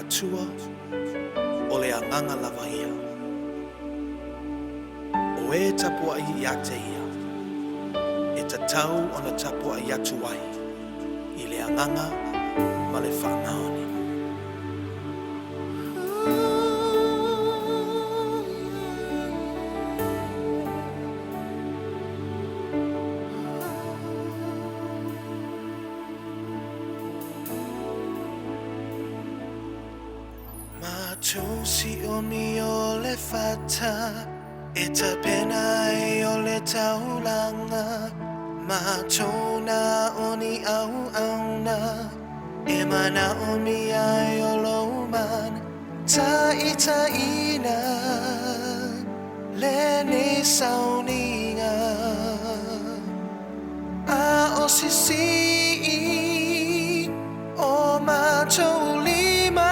atua o le anganga lava ia. O e tapua i ate ia, e tatau o na tapua i atu ai, i le anganga ma le whanaoni. Matosi o mi o le fata, e ta pena e o le taulanga. Matona o ni au auna, e mana o mi ai o lo man. Ta ina, le ni sauninga. A o sisi o matolima.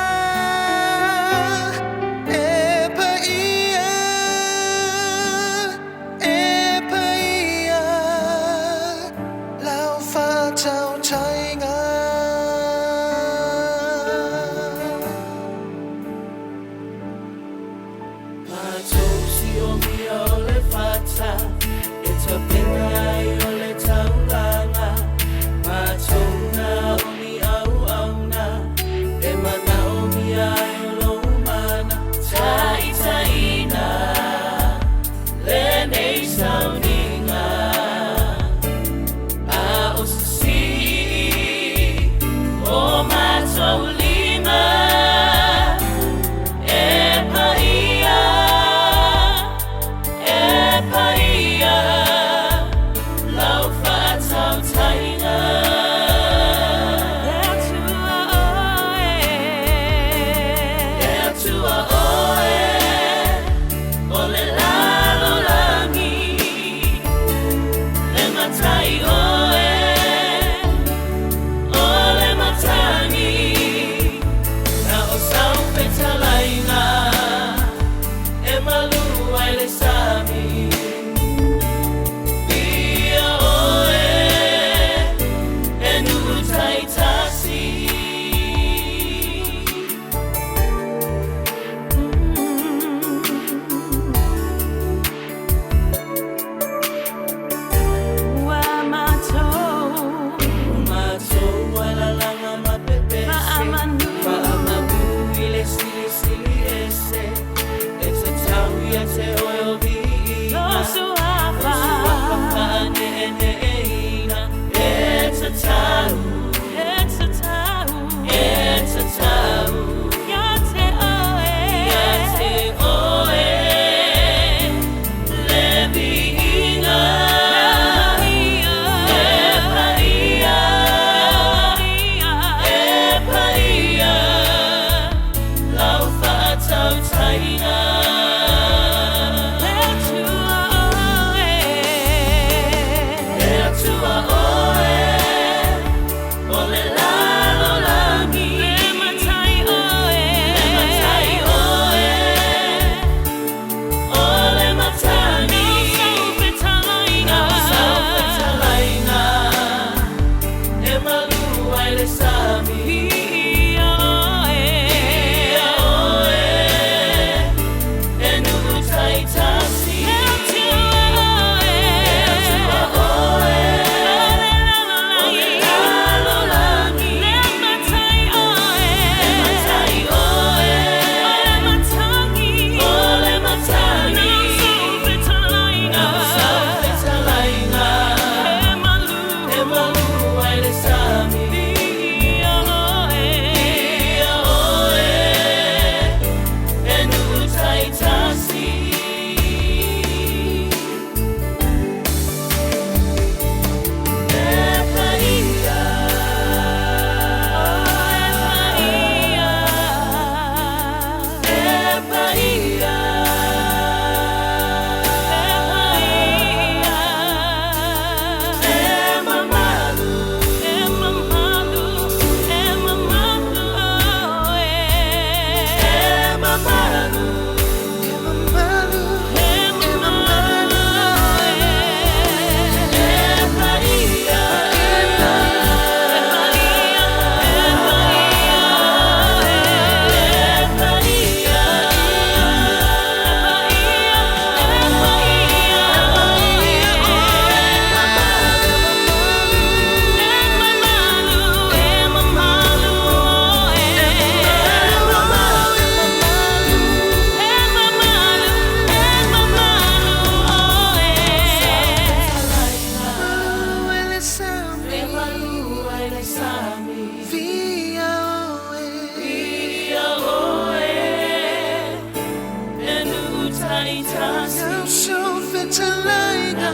Now so fetalaina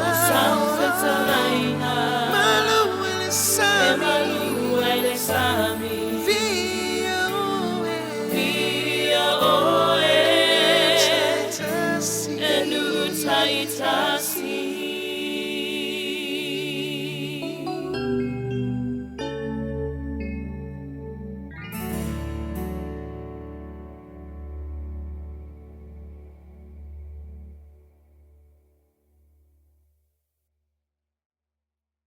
Malu ele sami Via oe Enu taitasi